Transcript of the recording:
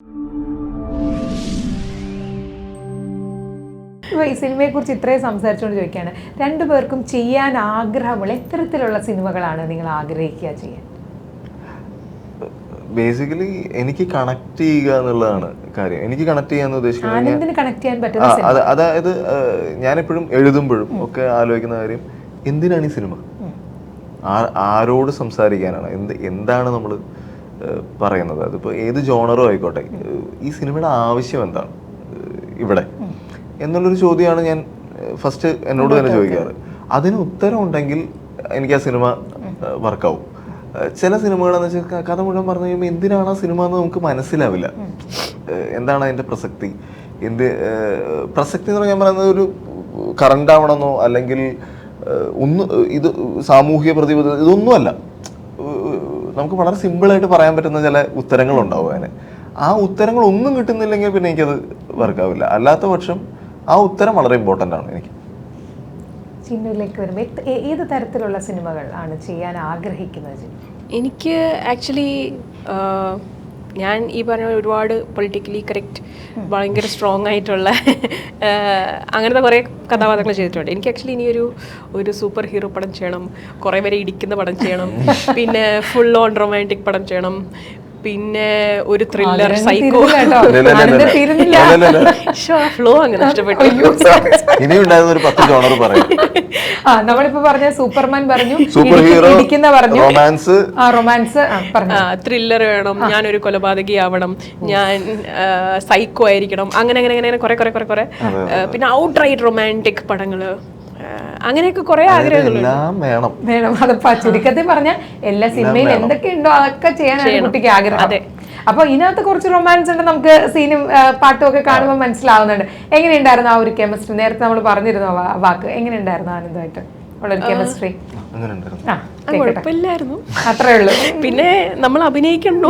ഈ സിനിമയെക്കുറിച്ച് ഇത്രയും സംസാരിച്ചുകൊണ്ട് ചോദിക്കുകയാണ്, രണ്ടുപേർക്കും ചെയ്യാൻ ആഗ്രഹമുള്ള എത്തരത്തിലുള്ള സിനിമകളാണ് നിങ്ങൾ ആഗ്രഹിക്കുക ചെയ്യാൻ? ബേസിക്കലി എനിക്ക് കണക്ട് ചെയ്യുക എന്നുള്ളതാണ് കാര്യം. എനിക്ക് കണക്ട് ചെയ്യാന്ന് ഉദ്ദേശിക്കുന്നത് കണക്ട് ചെയ്യാൻ പറ്റുന്ന, അതായത് ഞാനെപ്പോഴും എഴുതുമ്പോഴും ഒക്കെ ആലോചിക്കുന്ന കാര്യം, എന്തിനാണ് ഈ സിനിമ, ആരോട് സംസാരിക്കാനാണ്, എന്താണ് നമ്മൾ പറയുന്നത്, അതിപ്പോൾ ഏത് ജോണറും ആയിക്കോട്ടെ, ഈ സിനിമയുടെ ആവശ്യം എന്താണ് ഇവിടെ എന്നുള്ളൊരു ചോദ്യമാണ് ഞാൻ ഫസ്റ്റ് എന്നോട് തന്നെ ചോദിക്കാറ്. അതിന് ഉത്തരം ഉണ്ടെങ്കിൽ എനിക്ക് ആ സിനിമ വർക്കാവും. ചില സിനിമകളെന്ന് വെച്ചാൽ കഥ മുഴുവൻ പറഞ്ഞു കഴിയുമ്പോൾ എന്തിനാണ് ആ സിനിമ എന്ന് നമുക്ക് മനസ്സിലാവില്ല. എന്താണ് അതിൻ്റെ പ്രസക്തി, പ്രസക്തി എന്ന് ഞാൻ പറയുന്നത് ഒരു കറണ്ട് ആവണമെന്നോ അല്ലെങ്കിൽ ഇത് സാമൂഹിക പ്രതിബദ്ധത ഇതൊന്നുമല്ല. നമുക്ക് വളരെ സിമ്പിളായിട്ട് പറയാൻ പറ്റുന്ന ചില ഉത്തരങ്ങളുണ്ടാവും. അതിന് ആ ഉത്തരങ്ങൾ ഒന്നും കിട്ടുന്നില്ലെങ്കിൽ പിന്നെ എനിക്കത് വർക്കാവില്ല. അല്ലാത്ത പക്ഷം ആ ഉത്തരം വളരെ ഇമ്പോർട്ടൻ്റ് ആണ് എനിക്ക്. ചിന്നുവിലേക്ക് വരുമ്പോൾ ഏത് തരത്തിലുള്ള സിനിമകൾ ആണ് ചെയ്യാൻ ആഗ്രഹിക്കുന്നത്? എനിക്ക് ആക്ച്വലി ഞാൻ ഈ പറഞ്ഞ ഒരുപാട് പൊളിറ്റിക്കലി കറക്റ്റ് ഭയങ്കര സ്ട്രോങ് ആയിട്ടുള്ള അങ്ങനത്തെ കുറേ കഥാപാത്രങ്ങൾ ചെയ്തിട്ടുണ്ട്. എനിക്ക് ആക്ച്വലി ഇനിയൊരു സൂപ്പർ ഹീറോ പടം ചെയ്യണം, കുറേ പേരെ ഇടിക്കുന്ന പടം ചെയ്യണം, പിന്നെ ഫുൾ ഓൺ റൊമാൻറ്റിക് പടം ചെയ്യണം, പിന്നെ ഒരു ത്രില്ലർ സൈക്കോ. ഫ്ലോ അങ്ങനെ ഇഷ്ടപ്പെട്ടു. നമ്മളിപ്പോ പറഞ്ഞ സൂപ്പർമാൻ പറഞ്ഞു, സൂപ്പർ ഹീറോ പറഞ്ഞു, റൊമാൻസ്, ത്രില്ലർ വേണം, ഞാനൊരു കൊലപാതകയാവണം, ഞാൻ സൈക്കോ ആയിരിക്കണം, അങ്ങനെ അങ്ങനെ അങ്ങനെ കുറെ കുറെ കുറെ കുറെ പിന്നെ ഔട്ട് റൈറ്റ് റൊമാൻറ്റിക് പടങ്ങള്, അങ്ങനെയൊക്കെ കുറെ ആഗ്രഹങ്ങളുണ്ട്. വേണം. അത് ചുരുക്കത്തിൽ പറഞ്ഞ എല്ലാ സിനിമയിൽ എന്തൊക്കെയുണ്ടോ അതൊക്കെ ചെയ്യാനാണ് കുട്ടിക്ക് ആഗ്രഹം. അതെ. അപ്പൊ ഇതിനകത്ത് കുറച്ച് റൊമാൻസ് ഉണ്ട്, നമുക്ക് സീനും പാട്ടും ഒക്കെ കാണുമ്പോൾ മനസ്സിലാവുന്നുണ്ട്. എങ്ങനെയുണ്ടായിരുന്നു ആ ഒരു കെമിസ്ട്രി? നേരത്തെ നമ്മൾ പറഞ്ഞിരുന്നു വാക്ക്, എങ്ങനെയുണ്ടായിരുന്നു ആനന്ദമായിട്ട് ഉള്ളൊരു കെമിസ്ട്രി? കുഴപ്പമില്ലായിരുന്നു, അത്രേ ഉള്ളൂ. പിന്നെ നമ്മൾ അഭിനയിക്കണ്ടോ